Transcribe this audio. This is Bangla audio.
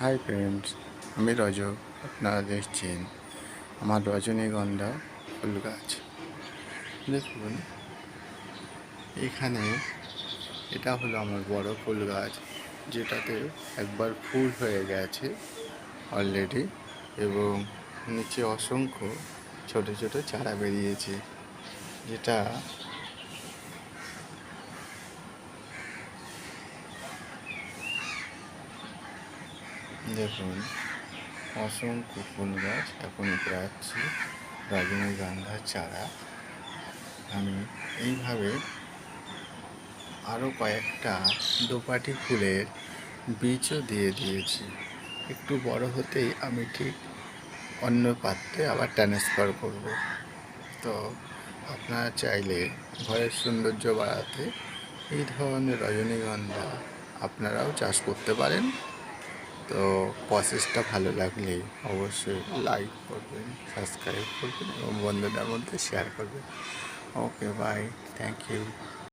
হাই ফ্রেন্ডস, আমি রজব। আপনারা দেখছেন আমার রজনীগন্ধা ফুল গাছ। দেখুন, এখানে এটা হলো আমার বড় ফুল গাছ, যেটাতে একবার ফুল হয়ে গেছে অলরেডি, এবং নিচে অসংখ্য ছোট ছোট চারা বেরিয়েছে, যেটা দেখুন অসংখ্য ফুল গাছ। এখন প্রাচ্ছি রজনীগন্ধার চারা। আমি এইভাবে আরও কয়েকটা দোপাটি ফুলের বীজও দিয়ে দিয়েছি। একটু বড় হতেই আমি ঠিক অন্য পাত্রে আবার ট্রান্সফার করব। তো আপনারা চাইলে ঘরের সৌন্দর্য বাড়াতে এই ধরনের রজনীগন্ধা আপনারাও চাষ করতে পারেন। তো প্রসেসটা ভালো লাগলে অবশ্যই লাইক করবেন, সাবস্ক্রাইব করবেন এবং বন্ধুদের মধ্যে শেয়ার করবেন। ওকে, বাই, থ্যাংক ইউ।